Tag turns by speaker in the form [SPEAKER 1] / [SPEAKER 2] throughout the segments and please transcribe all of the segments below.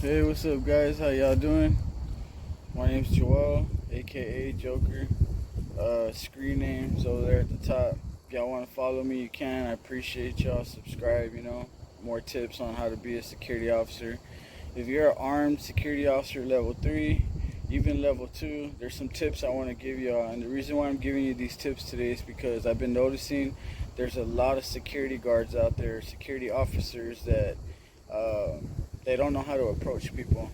[SPEAKER 1] Hey, what's up, guys? How y'all doing? My name's Joel, aka Joker. Screen names over there at the top. If y'all want to follow me, you can. I appreciate y'all. Subscribe, more tips on how to be a security officer. If you're an armed security officer level 3, even level 2, there's some tips I want to give y'all. And the reason why I'm giving you these tips today is because I've been noticing there's a lot of security guards out there, security officers that uh, they don't know how to approach people.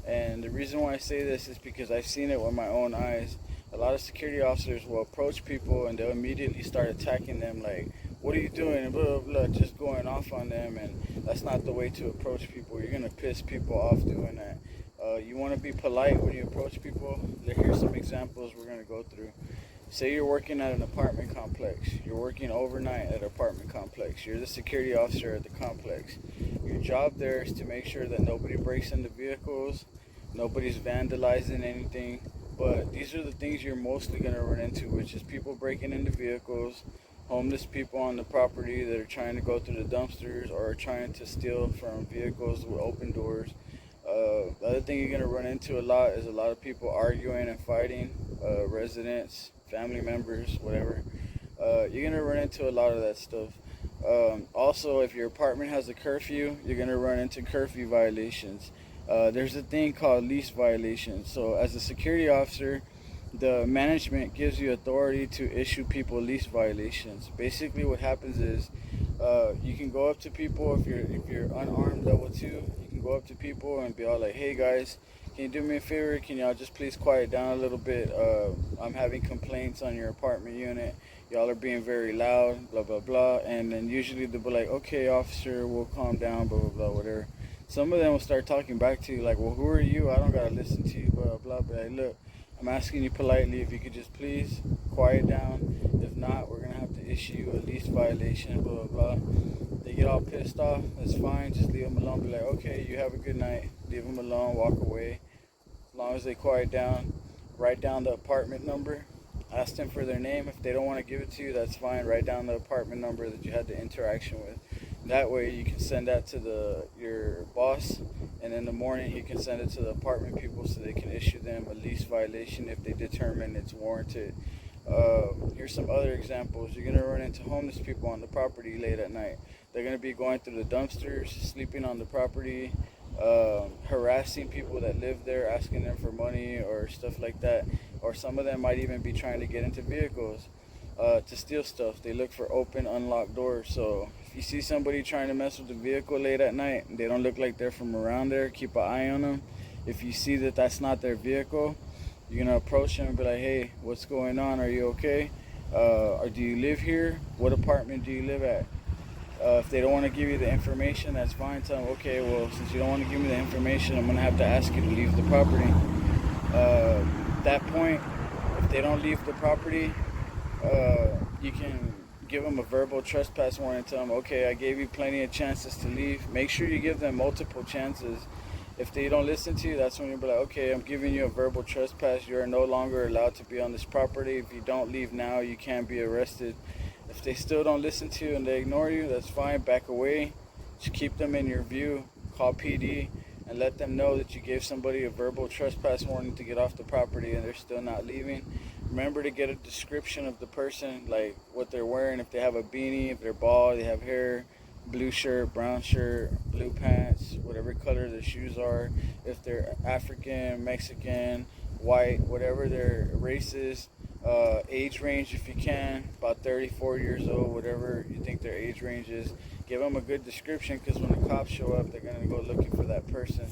[SPEAKER 1] And the reason why I say this is because I've seen it with my own eyes. A lot of security officers will approach people and they'll immediately start attacking them like, what are you doing? And blah, blah, blah, just going off on them. And that's not the way to approach people. You're going to piss people off doing that. You want to be polite when you approach people. Here's some examples we're going to go through. Say you're working at an apartment complex. You're working overnight at an apartment complex. You're the security officer at the complex. Your job there is to make sure that nobody breaks into vehicles, nobody's vandalizing anything. But these are the things you're mostly going to run into, which is people breaking into vehicles, homeless people on the property that are trying to go through the dumpsters or trying to steal from vehicles with open doors. The other thing you're going to run into a lot is a lot of people arguing and fighting, residents, family members, whatever. You're going to run into a lot of that stuff. Also, if your apartment has a curfew, you're going to run into curfew violations. There's a thing called lease violations. So as a security officer, the management gives you authority to issue people lease violations. Basically what happens is you can go up to people if you're unarmed level 2, you can go up to people and be all like, hey guys, can you do me a favor? Can y'all just please quiet down a little bit? I'm having complaints on your apartment unit. Y'all are being very loud, blah, blah, blah. And then usually they'll be like, okay, officer, we'll calm down, blah, blah, blah, whatever. Some of them will start talking back to you like, well, who are you? I don't got to listen to you, blah, blah, blah. But like, look, I'm asking you politely if you could just please quiet down. If not, we're going to have to issue a lease violation, blah, blah, blah. They get all pissed off. That's fine. Just leave them alone. Be like, okay, you have a good night. Leave them alone. Walk away. As long as they quiet down, write down the apartment number. Ask them for their name. If they don't want to give it to you, that's fine. Write down the apartment number that you had the interaction with. That way you can send that to your boss, and in the morning he can send it to the apartment people so they can issue them a lease violation if they determine it's warranted. Here's some other examples. You're going to run into homeless people on the property late at night. They're going to be going through the dumpsters, sleeping on the property, harassing people that live there, asking them for money or stuff like that. Or some of them might even be trying to get into vehicles to steal stuff. They look for open, unlocked doors. So if you see somebody trying to mess with the vehicle late at night, they don't look like they're from around there, keep an eye on them. If you see that that's not their vehicle, you're going to approach them and be like, hey, what's going on? Are you okay? Or do you live here? What apartment do you live at? If they don't want to give you the information, that's fine. Tell them, okay, well, since you don't want to give me the information, I'm going to have to ask you to leave the property. At that point, if they don't leave the property, you can give them a verbal trespass warning. Tell them, okay, I gave you plenty of chances to leave. Make sure you give them multiple chances. If they don't listen to you, that's when you'll be like, okay, I'm giving you a verbal trespass. You're no longer allowed to be on this property. If you don't leave now, you can be arrested. If they still don't listen to you and they ignore you, that's fine. Back away. Just keep them in your view. Call PD and let them know that you gave somebody a verbal trespass warning to get off the property and they're still not leaving. Remember to get a description of the person, like what they're wearing. If they have a beanie, if they're bald, they have hair, blue shirt, brown shirt, blue pants, whatever color their shoes are. If they're African, Mexican, white, whatever their race is. Age range, if you can, about 34 years old, whatever you think their age range is. Give them a good description, because when the cops show up, they're going to go looking for that person.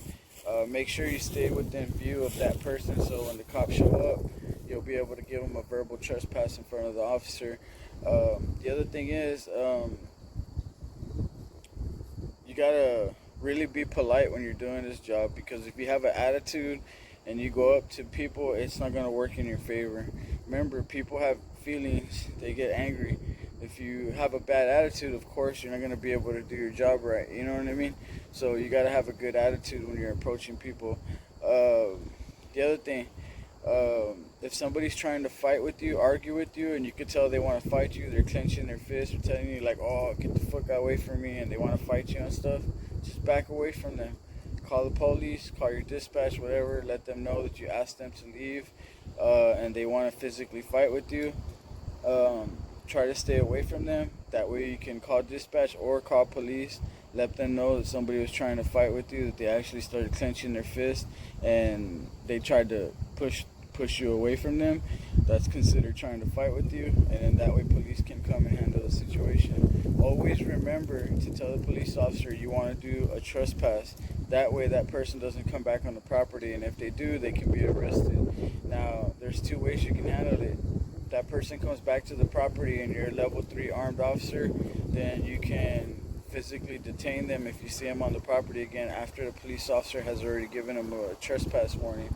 [SPEAKER 1] Make sure you stay within view of that person, so when the cops show up, you'll be able to give them a verbal trespass in front of the officer. The other thing is, you gotta really be polite when you're doing this job, because if you have an attitude and you go up to people, it's not gonna work in your favor. Remember, people have feelings, they get angry. If you have a bad attitude, of course, you're not gonna be able to do your job right. You know what I mean? So you gotta have a good attitude when you're approaching people. The other thing, if somebody's trying to fight with you, argue with you, and you can tell they want to fight you, they're clenching their fists or telling you like, oh, get the fuck away from me, and they want to fight you and stuff, just back away from them. call the police, call your dispatch, whatever. Let them know that you asked them to leave, and they want to physically fight with you. Try to stay away from them. That way you can call dispatch or call police. Let them know that somebody was trying to fight with you, that they actually started clenching their fist and they tried to push you away from them. That's considered trying to fight with you, and then that way police can come and handle the situation. Always remember to tell the police officer you want to do a trespass. That way that person doesn't come back on the property, and if they do, they can be arrested. Now, there's two ways you can handle it. That person comes back to the property and you're a level 3 armed officer, then you can physically detain them if you see them on the property again after the police officer has already given them a trespass warning.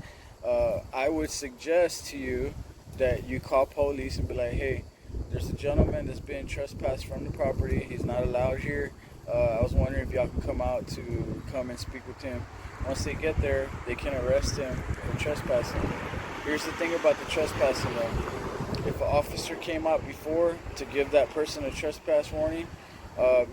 [SPEAKER 1] I would suggest to you that you call police and be like, hey, there's a gentleman that's been trespassed from the property. He's not allowed here. I was wondering if y'all can come out to come and speak with him. Once they get there, they can arrest him for trespassing. Here's the thing about the trespassing though. If an officer came out before to give that person a trespass warning,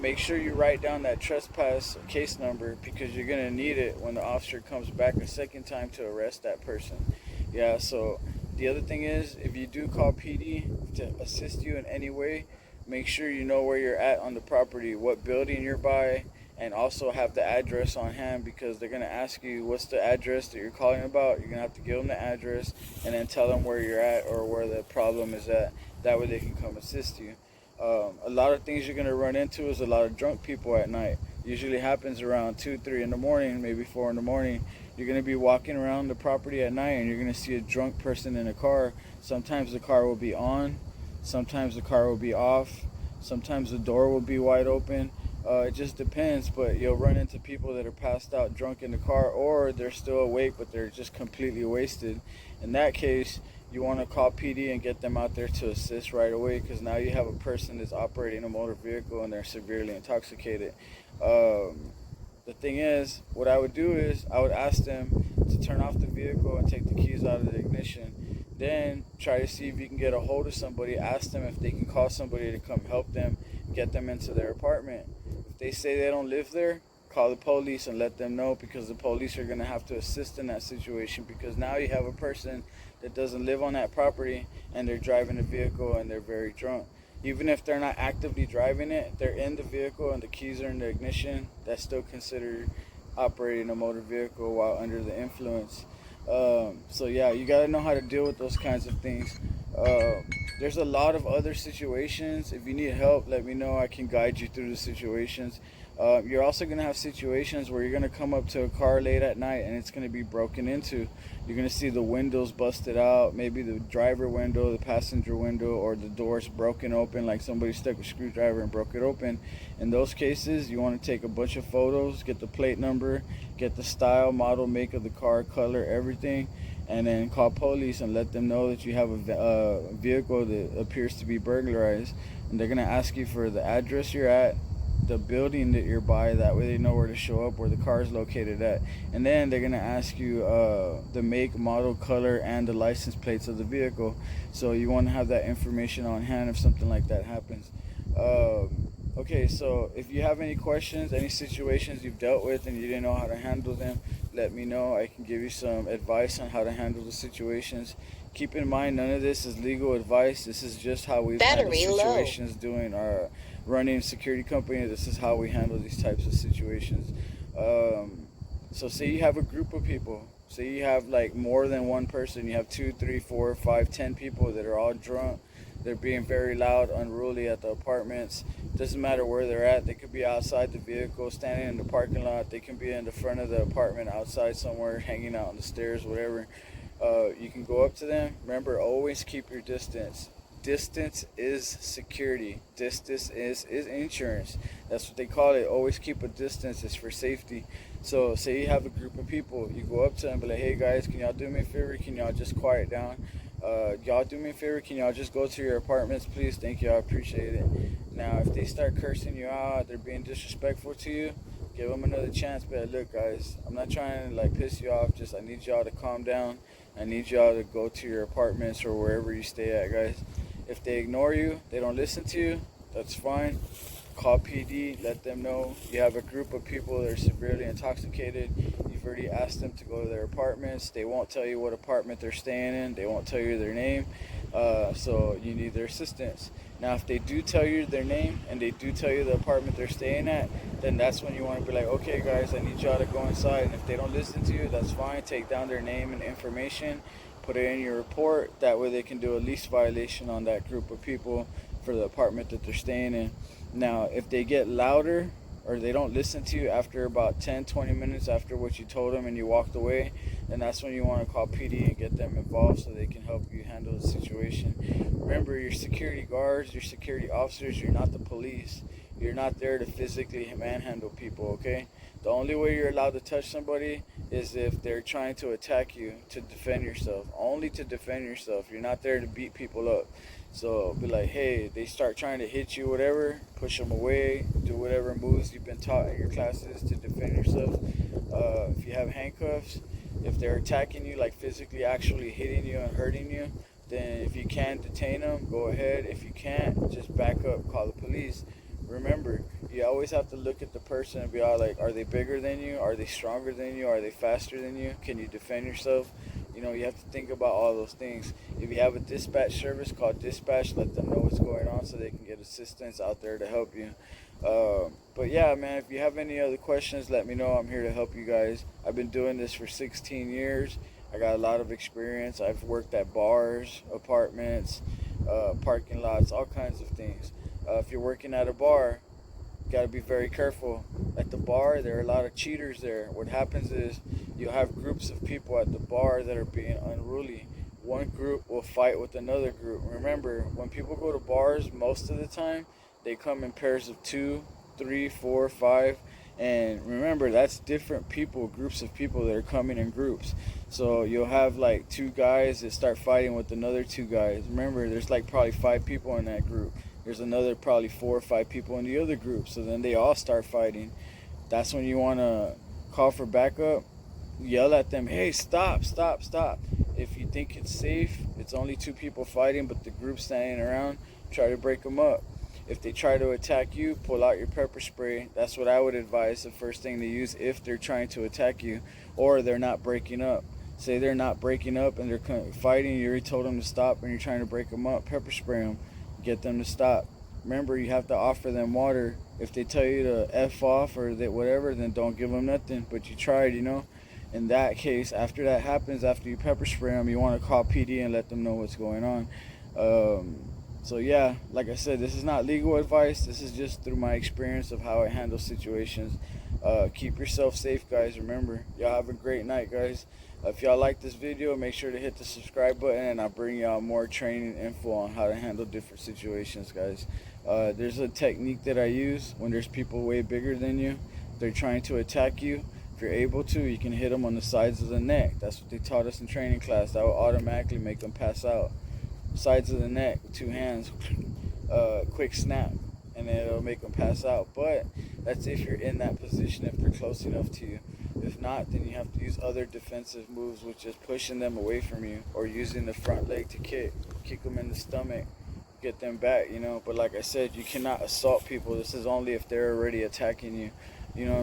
[SPEAKER 1] make sure you write down that trespass case number, because you're going to need it when the officer comes back a second time to arrest that person. Yeah, so the other thing is, if you do call PD to assist you in any way, make sure you know where you're at on the property, what building you're by, and also have the address on hand, because they're going to ask you what's the address that you're calling about. You're going to have to give them the address and then tell them where you're at or where the problem is at. That way they can come assist you. A lot of things you're going to run into is a lot of drunk people at night. Usually happens around 2, 3 in the morning, maybe 4 in the morning. You're going to be walking around the property at night and you're going to see a drunk person in a car. Sometimes the car will be on, sometimes the car will be off, sometimes the door will be wide open. It just depends, but you'll run into people that are passed out drunk in the car, or they're still awake but they're just completely wasted. In that case, you want to call PD and get them out there to assist right away, because now you have a person that's operating a motor vehicle and they're severely intoxicated. The thing is, what I would do is I would ask them to turn off the vehicle and take the keys out of the ignition. Then try to see if you can get a hold of somebody. Ask them if they can call somebody to come help them get them into their apartment. If they say they don't live there, call the police and let them know, because the police are going to have to assist in that situation, because now you have a person that doesn't live on that property and they're driving a vehicle and they're very drunk. Even if they're not actively driving it, they're in the vehicle and the keys are in the ignition, that's still considered operating a motor vehicle while under the influence. So yeah, you got to know how to deal with those kinds of things. There's a lot of other situations. If you need help, let me know. I can guide you through the situations. You're also going to have situations where you're going to come up to a car late at night and it's going to be broken into. You're going to see the windows busted out, maybe the driver window, the passenger window, or the doors broken open, like somebody stuck a screwdriver and broke it open. In those cases, you want to take a bunch of photos, get the plate number, get the style, model, make of the car, color, everything, and then call police and let them know that you have a vehicle that appears to be burglarized. And they're going to ask you for the address you're at, the building that you're by, that way they know where to show up, where the car is located at. And then they're going to ask you the make, model, color, and the license plates of the vehicle. So you want to have that information on hand if something like that happens. Okay, so if you have any questions, any situations you've dealt with and you didn't know how to handle them, let me know. I can give you some advice on how to handle the situations. Keep in mind, none of this is legal advice. This is just how we've handled situations doing our running a security company. This is how we handle these types of situations. So say you have a group of people. Say you have like more than one person. You have 2, 3, 4, 5, 10 people that are all drunk. They're being very loud, unruly at the apartments. Doesn't matter where they're at. They could be outside the vehicle, standing in the parking lot. They can be in the front of the apartment, outside somewhere, hanging out on the stairs, whatever. You can go up to them. Remember, always keep your distance. Distance is security. Distance is insurance. That's what they call it. Always keep a distance. It's for safety. So say you have a group of people. You go up to them and be like, hey guys, can y'all do me a favor? Can y'all just quiet down? Y'all do me a favor, can y'all just go to your apartments, please? Thank you, I appreciate it. Now, if they start cursing you out, they're being disrespectful to you, give them another chance. But look, guys, I'm not trying to like piss you off. Just I need y'all to calm down. I need y'all to go to your apartments or wherever you stay at, guys. If they ignore you, they don't listen to you, that's fine. Call PD, let them know you have a group of people that are severely intoxicated. You You've already asked them to go to their apartments. They won't tell you what apartment they're staying in. They won't tell you their name. So you need their assistance. Now, if they do tell you their name and they do tell you the apartment they're staying at, then that's when you want to be like, okay, guys, I need y'all to go inside. And if they don't listen to you, that's fine. Take down their name and information, put it in your report. That way they can do a lease violation on that group of people for the apartment that they're staying in. Now, if they get louder or they don't listen to you after about 10-20 minutes after what you told them and you walked away, then that's when you want to call PD and get them involved so they can help you handle the situation. Remember, your security guards, your security officers, you're not the police. You're not there to physically manhandle people, okay? The only way you're allowed to touch somebody is if they're trying to attack you, to defend yourself. Only to defend yourself. You're not there to beat people up. So be like, hey, they start trying to hit you, whatever, push them away, do whatever moves you've been taught in your classes to defend yourself. If you have handcuffs, if they're attacking you, like physically actually hitting you and hurting you, then if you can detain them, go ahead. If you can't, just back up, call the police. Remember, you always have to look at the person and be all like, are they bigger than you? Are they stronger than you? Are they faster than you? Can you defend yourself? You know, you have to think about all those things. If you have a dispatch service, call dispatch, let them know what's going on so they can get assistance out there to help you. But yeah, man, if you have any other questions, let me know. I'm here to help you guys. I've been doing this for 16 years. I got a lot of experience. I've worked at bars, apartments, parking lots, all kinds of things. If you're working at a bar, you got to be very careful. At the bar, there are a lot of cheaters there. What happens is you'll have groups of people at the bar that are being unruly. One group will fight with another group. Remember, when people go to bars, most of the time, they come in pairs of 2, 3, 4, 5. And remember, that's different people, groups of people that are coming in groups. So you'll have like 2 guys that start fighting with another 2 guys. Remember, there's like probably 5 people in that group. There's another probably 4 or 5 people in the other group. So then they all start fighting. That's when you want to call for backup. Yell at them, hey, stop, stop, stop. If you think it's safe, it's only 2 people fighting, but the group's standing around, try to break them up. If they try to attack you, pull out your pepper spray. That's what I would advise, the first thing to use if they're trying to attack you or they're not breaking up. Say they're not breaking up and they're fighting, you already told them to stop and you're trying to break them up, pepper spray them, get them to stop. Remember, you have to offer them water. If they tell you to F off or that whatever, then don't give them nothing, but you tried, you know. In that case, after that happens, after you pepper spray them, you want to call PD and let them know what's going on. So yeah, like I said, this is not legal advice. This is just through my experience of how I handle situations. Keep yourself safe, guys. Remember, y'all have a great night, guys. If y'all like this video, make sure to hit the subscribe button, and I'll bring y'all more training info on how to handle different situations, guys. There's a technique that I use when there's people way bigger than you. They're trying to attack you. If you're able to, you can hit them on the sides of the neck. That's what they taught us in training class. That will automatically make them pass out. Sides of the neck with 2 hands, quick snap, and then it'll make them pass out. But that's if you're in that position, if they're close enough to you. If not, then you have to use other defensive moves, which is pushing them away from you or using the front leg to kick them in the stomach, get them back, you know. But like I said, you cannot assault people. This is only if they're already attacking you, you know.